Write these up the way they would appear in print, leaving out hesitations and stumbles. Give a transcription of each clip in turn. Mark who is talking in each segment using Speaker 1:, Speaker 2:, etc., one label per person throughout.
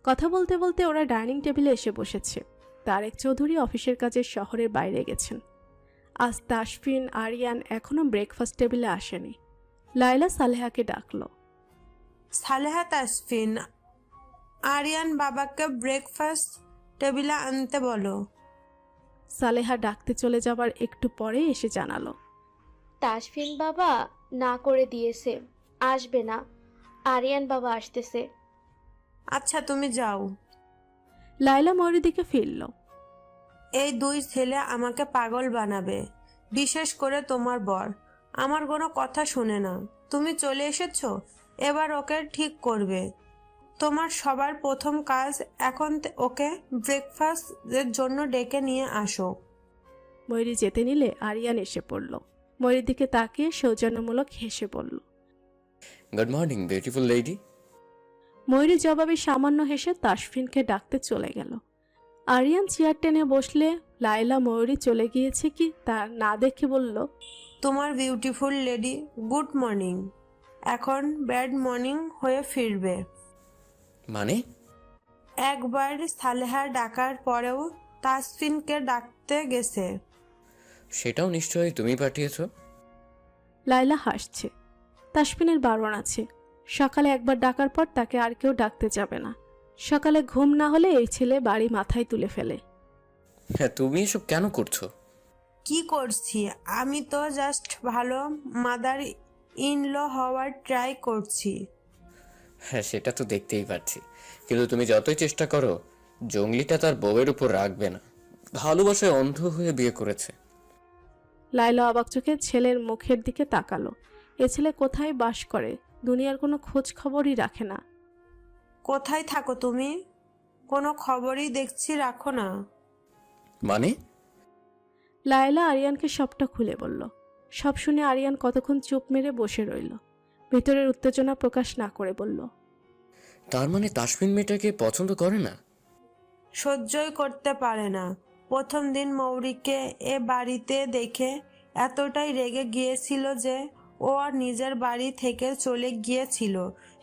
Speaker 1: কথা বলতে বলতে ওরা ডাইনিং টেবিলে এসে বসেছে। তারেক চৌধুরী অফিসের কাজে শহরের বাইরে গেছেন। আজ তাসফিন আরিয়ান এখনও ব্রেকফাস্ট টেবিলে আসেনি। লায়লা সালেহাকে ডাকলো।
Speaker 2: সালেহা, তাসফিন, আরিয়ান বাবাকে ব্রেকফাস্ট টেবিলে আনতে বলো।
Speaker 1: সালেহা ডাকতে চলে যাবার একটু পরে এসে জানালো,
Speaker 3: তাসফিন বাবা না করে দিয়েছে, আসবে না। আরিয়ান বাবা আসতেছে।
Speaker 2: আচ্ছা, তুমি যাও।
Speaker 1: লায়লা ময়ূরীর দিকে ফিরল।
Speaker 2: এই দুই ছেলে আমাকে পাগল বানাবে, বিশেষ করে তোমার বর। আমার কোনো কথা শুনে না। তুমি চলে এসেছো, এবার ওকে ঠিক করবে। তোমার সবার প্রথম কাজ এখন ওকে ব্রেকফাস্টের জন্য ডেকে নিয়ে আসো।
Speaker 1: ময়ূরী যেতে নিলে আরিয়ান এসে পড়ল। ময়ূরীর দিকে তাকিয়ে সৌজন্যমূলক হেসে বলল,
Speaker 4: গুড মর্নিং বিউটিফুল লেডি।
Speaker 1: ময়ূরী জবাবে সামান্য হেসে তাসফিনকে ডাকতে চলে গেল। আরিয়ান চেয়ার টেনে বসলে লায়লা ময়ূরী চলে গিয়েছে কি তা না দেখে বলল,
Speaker 2: তোমার বিউটিফুল লেডি গুড মর্নিং এখন ব্যাড মর্নিং হয়ে ফিরবে।
Speaker 4: মানে?
Speaker 2: একবার সালেহা ডাকার পরেও তাসফিনকে ডাকতে গেছে।
Speaker 4: সেটাও নিশ্চয়ই তুমি পাঠিয়েছো।
Speaker 1: লায়লা হাসছে। তাসফিনের বারণ আছে, সকালে একবার ডাকার পর তাকে আর কেউ ডাকতে যাবে না। সকালে ঘুম না হলে এই ছেলে বাড়ি মাথায় তুলে ফেলে।
Speaker 4: হ্যাঁ, তুমি এসব কেন করছো?
Speaker 2: কি করছি? আমি তো জাস্ট ভালো মাদার ইন ল হওয়ার ট্রাই করছি।
Speaker 4: হ্যাঁ, সেটা তো দেখতেই পাচ্ছি, কিন্তু তুমি যতই চেষ্টা করো জঙ্গলিটা তার বউয়ের উপর রাখবে না। ভালোবাসায় অন্ধ হয়ে বিয়ে করেছে।
Speaker 1: লায়লা অবাক চোখে ছেলের মুখের দিকে তাকালো। এ ছেলে কোথায় বাস করে? দুনিয়ার কোনো খোঁজ খবরই রাখে না।
Speaker 2: কোথায় থাকো তুমি? কোনো খবরই দেখছি রাখো না।
Speaker 4: মানে?
Speaker 1: লায়লা আরিয়ানকে সবটা খুলে বলল। সব শুনে আরিয়ান কতক্ষণ চুপ মেরে বসে রইল। ভেতরের উত্তেজনা প্রকাশ না করে বলল,
Speaker 4: তার মানে তাসমিন মেয়েটাকে পছন্দ করে না?
Speaker 2: সহ্যই করতে পারে না। প্রথম দিন মৌরিকে এ বাড়িতে দেখে এতটাই রেগে গিয়েছিল যে ও আর নিজের বাড়ি থেকে চলে গিয়েছিল,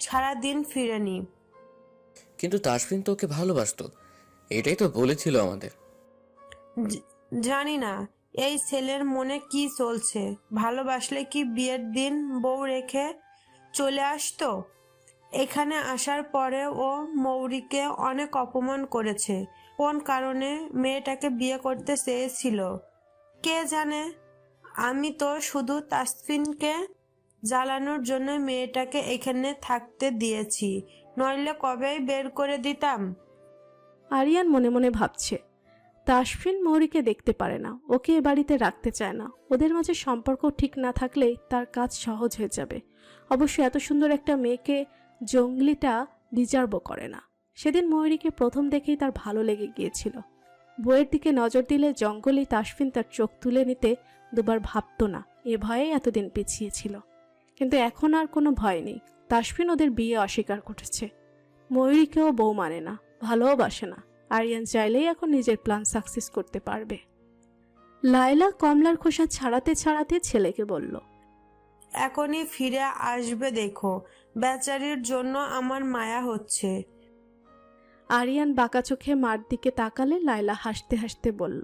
Speaker 2: সারাদিন ফিরেনি।
Speaker 4: কিন্তু তাসমিন তো ওকে ভালোবাসতো, এটাই তো বলেছিল আমাদের।
Speaker 2: জানি না এই ছেলের মনে কি চলছে। ভালোবাসলে কি বিয়ের দিন বউ রেখে চলে আসতো? এখানে আসার পরে ও মৌরিকে অনেক অপমান করেছে। কোন কারণে মেয়েটাকে বিয়ে করতে চেয়েছিল কে জানে। আমি তো শুধু তাসফিনকে জ্বালানোর জন্য মেয়েটাকে এখানে থাকতে দিয়েছি, নইলে কবেই বের করে দিতাম।
Speaker 1: আরিয়ান মনে মনে ভাবছে, তাসফিন মৌরিকে দেখতে পারে না, ওকে এ বাড়িতে রাখতে চায় না। ওদের মাঝে সম্পর্ক ঠিক না থাকলেই তার কাজ সহজ হয়ে যাবে। অবশ্য এত সুন্দর একটা মেয়েকে জঙ্গলিটা ডিজার্ভও করে না। সেদিন ময়ূরীকে প্রথম দেখেই তার ভালো লেগে গিয়েছিল। বইয়ের দিকে নজর দিলে জঙ্গলি তাসফিন তার চোখ তুলে নিতে দুবার ভাবত না। এ ভয়ে এতদিন পিছিয়ে ছিল। কিন্তু এখন আর কোনো ভয় নেই। তাসফিন ওদের বিয়ে অস্বীকার করেছে। ময়ূরীকেও বউ মানে না, ভালোবাসে না। আরিয়ান চাইলেই এখন নিজের প্ল্যান সাকসেস করতে পারবে। লায়লা কমলার খোসা ছাড়াতে ছাড়াতে ছেলেকে বলল,
Speaker 2: এখনই ফিরে আসবে দেখো, বেচারির জন্য আমার মায়া হচ্ছে।
Speaker 1: আরিয়ান বাঁকা চোখে মার দিকে তাকালে লায়লা হাসতে হাসতে বলল,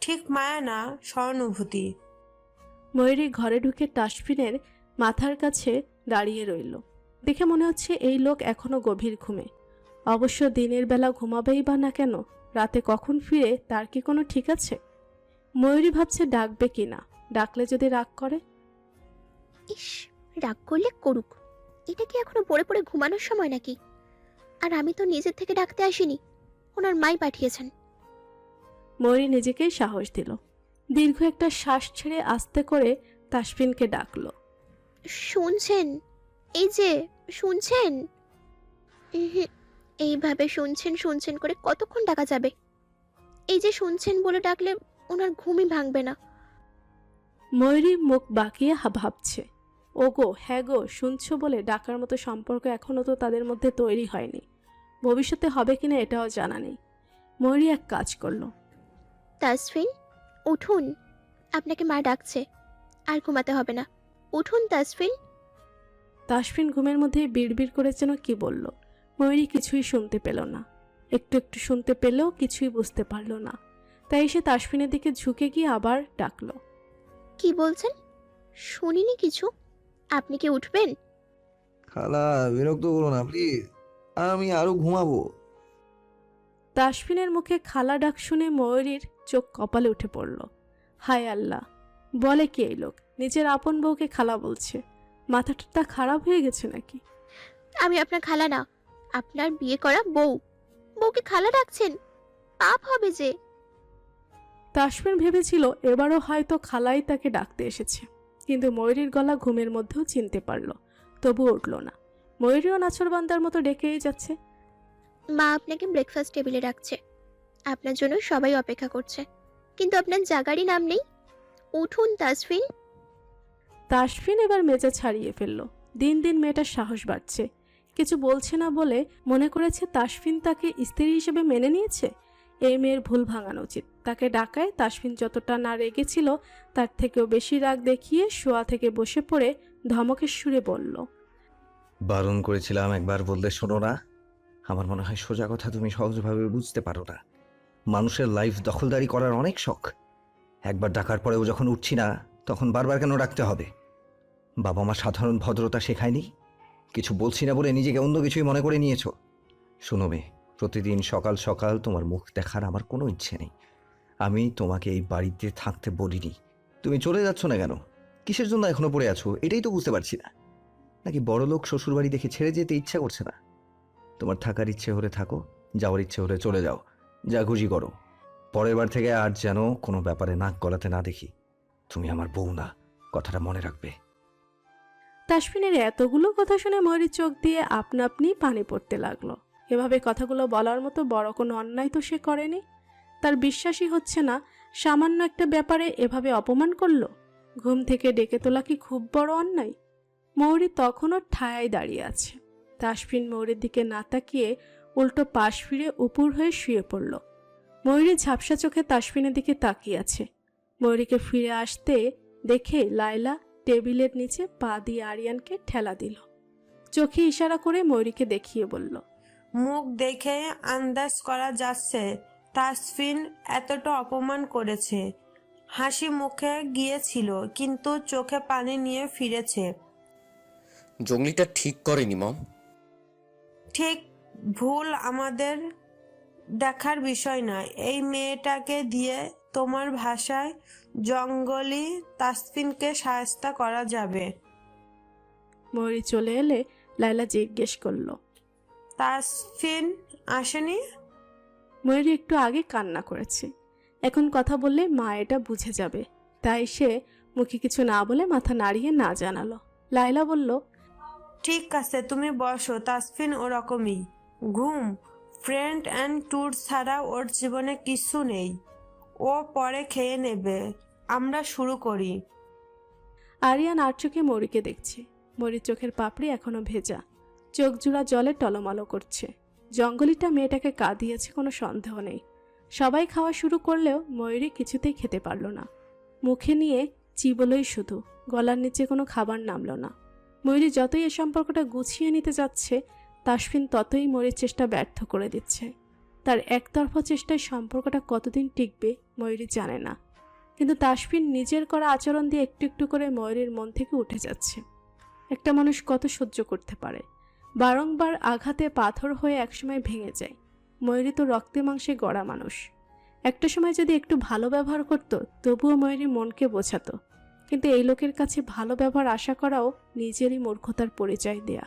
Speaker 2: ঠিক মায়া না, সহানুভূতি।
Speaker 1: ময়ূরী ঘরে ঢুকে তাসফিনের মাথার কাছে দাঁড়িয়ে রইল। দেখে মনে হচ্ছে এই লোক এখনো গভীর ঘুমে। অবশ্য দিনের বেলা ঘুমাবেই বা না কেন, রাতে কখন ফিরে তার কি কোনো ঠিক আছে? ময়ূরী ভাবছে ডাকবে কিনা, ডাকলে যদি রাগ করে।
Speaker 5: ইস, রাগ করলে করুক, এটা কি এখনো পড়ে পড়ে ঘুমানোর সময় নাকি? আর আমি তো নিজের থেকে ডাকতে আসিনি, ওনার মাই পাঠিয়েছেন।
Speaker 1: ময়ূরী নিজেকেই সাহস দিল। দীর্ঘ একটা শ্বাস ছেড়ে আস্তে করে তাসফিনকে ডাকলো,
Speaker 5: শুনছেন? এই যে শুনছেন? এইভাবে শুনছেন শুনছেন করে কতক্ষণ ডাকা যাবে? এই যে শুনছেন বলে ডাকলে ওনার ঘুমই ভাঙবে না।
Speaker 1: ময়ূরী মুখ বাঁকিয়ে ভাবছে, ওগো হ্যাঁ গো, শুনছো বলে ডাকার মতো সম্পর্ক এখনও তো তাদের মধ্যে তৈরি হয়নি। ভবিষ্যতে হবে কিনা এটাও জানা নেই। ময়ূরী এক কাজ করলো,
Speaker 5: তাসফিন উঠুন, আপনাকে মা ডাকছে, আর ঘুমাতে হবে না, উঠুন তাসফিন।
Speaker 1: তাসফিন ঘুমের মধ্যে বিড়বিড় করে যেন কি বলল। ময়ূরী কিছুই শুনতে পেল না। একটু একটু শুনতে পেলেও কিছুই বুঝতে পারল না। তাই সে তাসফিনের দিকে ঝুঁকে গিয়ে আবার ডাকলো।
Speaker 5: কি বলছেন? শুনিনি কিছু। আপনি কি উঠবেন?
Speaker 6: খালা বিরক্ত করো না প্লিজ, আমি আরো ঘুমাবো।
Speaker 1: তাসফিনের মুখে খালা ডাক শুনে ময়ূরীর চোখ কপালে উঠে পড়ল। হায় আল্লাহ, বলে কি এই লোক? নিজের আপন বউকে খালা বলছে। মাথাটা খারাপ হয়ে গেছে নাকি?
Speaker 5: আমি আপনার খালা না, আপনার বিয়ে করা বউ। বউকে খালা ডাকছেন? পাপ হবে যে।
Speaker 1: তাসফিন ভেবেছিল এবারও হয়তো খালাই তাকে ডাকতে এসেছে, কিন্তু ময়ূরীর গলা ঘুমের মধ্যেও চিনতে পারল। তবু উঠল না। ময়ূরীও নাছরবান্দার মতো ডেকেই যাচ্ছে।
Speaker 5: মা আপনাকে ব্রেকফাস্ট টেবিলে রাখছে, আপনার জন্য সবাই অপেক্ষা করছে, কিন্তু আপনার জাগারই নাম নেই। উঠুন তাসফিন।
Speaker 1: তাসফিন এবার মেজাজ ছাড়িয়ে ফেলল। দিন দিন মেয়েটার সাহস বাড়ছে। কিছু বলছে না বলে মনে করেছে তাসফিন তাকে স্ত্রী হিসেবে মেনে নিয়েছে। এই মেয়ের ভুল ভাঙানো উচিত। তাকে ডাকায় তাসফিন যতটা না রেগেছিল তার থেকেও বেশি রাগ দেখিয়ে শোয়া থেকে বসে পড়ে ধমকের সুরে বলল,
Speaker 6: বারণ করেছিলাম, একবার বললে শোনো না। আমার মনে হয় সোজা কথা তুমি সহজভাবে বুঝতে পারো না। মানুষের লাইফ দখলদারি করার অনেক শখ। একবার ডাকার পরেও যখন উঠছি না, তখন বারবার কেন ডাকতে হবে? বাবা মা সাধারণ ভদ্রতা শেখায়নি? কিছু বলছি না বলে নিজেকে অন্য কিছুই মনে করে নিয়েছো? শোনো মেয়ে, প্রতিদিন সকাল সকাল তোমার মুখ দেখার আমার কোনো ইচ্ছে নেই। আমি তোমাকে এই বাড়িতে থাকতে বলিনি। তুমি চলে যাচ্ছ না কেন? কিসের জন্য এখনো পড়ে আছো এটাই তো বুঝতে পারছি না। নাকি বড়লোক শ্বশুরবাড়ি দেখে ছেড়ে যেতে ইচ্ছা করছে না? তোমার থাকার ইচ্ছে হলে থাকো, যাওয়ার ইচ্ছে হলে চলে যাও, যা খুশি করো। পরের বার থেকে আর যেন কোনো ব্যাপারে নাক গলাতে না দেখি। তুমি আমার বউ না, কথাটা মনে রাখবে।
Speaker 1: তাসফিনের এতগুলো কথা শুনে ময়ূরীর চোখ দিয়ে আপনা আপনি পানি পড়তে লাগলো। এভাবে কথাগুলো বলার মতো বড় কোনো অন্যায় তো সে করেনি। তার বিশ্বাসই হচ্ছে না সামান্য একটা ব্যাপারে এভাবে অপমান করলো। ঘুম থেকে ডেকে তোলা কি খুব বড় অন্যায়? ময়ূরী তখনও ঠায় দাঁড়িয়ে আছে। তাসফিন ময়ূরীর দিকে না তাকিয়ে উল্টো পাশ ফিরে উপুর হয়ে শুয়ে পড়ল। ময়ূরী ঝাপসা চোখে তাসফিনের দিকে তাকিয়ে আছে। ময়ূরীকে ফিরে আসতে দেখে লায়লা টেবিলের নিচে পা দিয়ে আরিয়ানকে ঠেলা দিল। চোখে ইশারা করে ময়ূরীকে দেখিয়ে বলল,
Speaker 2: মুখ দেখে আন্দাজ করা যাচ্ছে তাসফিন এতটা অপমান করেছে। হাসি মুখে গিয়েছিল, কিন্তু চোখে পানি নিয়ে ফিরেছে।
Speaker 4: জঙ্গলিটা ঠিক করেনি মম।
Speaker 2: ঠিক ভুল আমাদের দেখার বিষয় নয়। এই মেয়েটাকে দিয়ে তোমার ভাষায় জঙ্গলি তাসফিনকে সাহায্য করা যাবে।
Speaker 1: ময়ূরী চলে এলে লায়লা জিজ্ঞেস করল,
Speaker 2: তাসফিন আসেনি?
Speaker 1: ময়ূরী একটু আগে কান্না করেছে। এখন কথা বললে মা এটা বুঝে যাবে, তাই সে মুখে কিছু না বলে মাথা নাড়িয়ে না জানালো। লায়লা বলল,
Speaker 2: ঠিক আছে, তুমি বসো। তাসফিন ওরকমই, ঘুম, ফ্রেন্ড অ্যান্ড ট্যুর ছাড়া ওর জীবনে কিছু নেই। ও পরে খেয়ে নেবে, আমরা শুরু করি।
Speaker 1: আরিয়ান আর চোখে ময়ূরীকে দেখছে। ময়ূরীর চোখের পাপড়ি এখনো ভেজা, চোখ জোড়া জলে টলমলো করছে। জঙ্গলিটা মেয়েটাকে কাঁদিয়েছে, কোনো সন্দেহ নেই। সবাই খাওয়া শুরু করলেও ময়ূরী কিছুতেই খেতে পারল না। মুখে নিয়ে চিবলই শুধু, গলার নিচে কোনো খাবার নামল না। ময়ূরী যতই এ সম্পর্কটা গুছিয়ে নিতে যাচ্ছে, তাসফিন ততই ময়ূরীর চেষ্টা ব্যর্থ করে দিচ্ছে। তার একতরফা চেষ্টায় সম্পর্কটা কতদিন টিকবে ময়ূরী জানে না, কিন্তু তাসফিন নিজের করা আচরণ দিয়ে একটু একটু করে ময়ূরীর মন থেকে উঠে যাচ্ছে। একটা মানুষ কত সহ্য করতে পারে? বারংবার আঘাতে পাথর হয়ে একসময় ভেঙে যায়। ময়ূরী তো রক্তে মাংসে গড়া মানুষ। একটা সময় যদি একটু ভালো ব্যবহার করত, তবুও ময়ূরী মনকে বোঝাতো। কিন্তু এই লোকের কাছে ভালো ব্যবহার আশা করাও নিজেরই মূর্খতার পরিচয় দেয়া।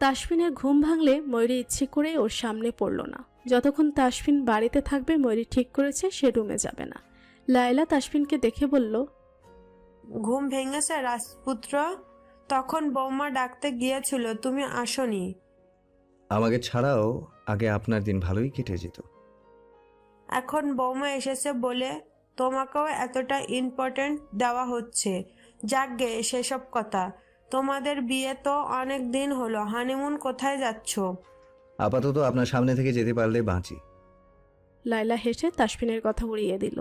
Speaker 1: তাসফিনের ঘুম ভাঙলে ময়ূরী ইচ্ছে করে ওর সামনে পড়ল না। যতক্ষণ তাসফিন বাড়িতে থাকবে ময়ূরী ঠিক করেছে সে রুমে যাবে না। লায়লা তাসফিনকে দেখে বলল,
Speaker 2: ঘুম ভেঙেছে রাজপুত্র? তখন বৌমা ডাকতে গিয়েছিল, তুমি আসনি।
Speaker 6: আমাকে ছাড়াও আগে আপনার দিন ভালোই কেটে যেত।
Speaker 2: এখন বৌমা এসেছে বলে তোমাকেও এতটা ইম্পর্টেন্ট দেওয়া হচ্ছে। যাকগে সেসব কথা। তোমাদের বিয়ে তো অনেক দিন হলো, হানিমুন কোথায় যাচ্ছ?
Speaker 6: আপাতত আপনার সামনে থেকে যেতে পারলে বাঁচি।
Speaker 1: লায়লা হেসে তাসফিনের কথা উড়িয়ে দিল।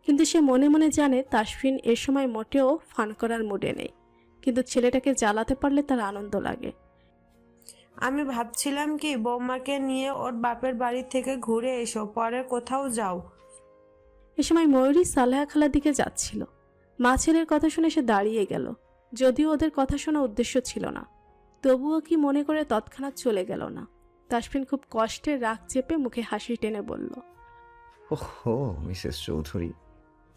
Speaker 1: কিন্তু সে মনে মনে জানে তাসফিন এ সময় মোটেও ফান করার মুডে নেই, কিন্তু ছেলেটাকে জ্বালাতে পারলে তার আনন্দ লাগে।
Speaker 2: আমি ভাবছিলাম কি বৌমাকে নিয়ে ওর বাপের বাড়ি থেকে ঘুরে এসো, পরে কোথাও যাও।
Speaker 1: এ সময় ময়ূরী সালেহা খালার দিকে যাচ্ছিল। মা ছেলের কথা শুনে সে দাঁড়িয়ে গেল। যদিও ওদের কথা শোনা উদ্দেশ্য ছিল না, তবুও কি মনে করে তৎক্ষণাৎ চলে গেল না। তাসফিন খুব কষ্টে রাগ চেপে মুখে হাসি টেনে বলল,
Speaker 6: ওহো মিসেস চৌধুরী,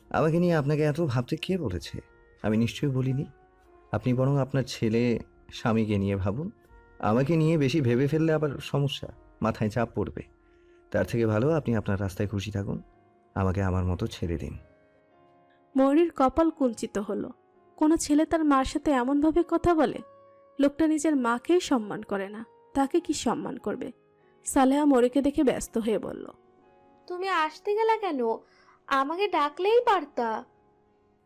Speaker 6: আমাকে নিয়ে আপনাকে এত ভাবতে কে বলেছে? আমি নিশ্চয়ই বলিনি। আপনি বরং আপনার ছেলে স্বামীকে নিয়ে ভাবুন। আমাকে নিয়ে বেশি ভেবে ফেললে আবার সমস্যা, মাথায় চাপ পড়বে। তার থেকে ভালো আপনি আপনার রাস্তায় খুশি থাকুন, আমাকে আমার মতো ছেড়ে দিন।
Speaker 1: ময়ূরীর কপাল কুঞ্চিত হলো। কোনো ছেলে তার মার সাথে এমনভাবে কথা বলে? লোকটা নিজের মাকেই সম্মান করে না, তাকে কি সম্মান করবে? সালেহা ময়ূরীকে দেখে ব্যস্ত হয়ে বলল,
Speaker 3: তুমি আসতে গেলা কেন? আমাকে ডাকলেই পারতা।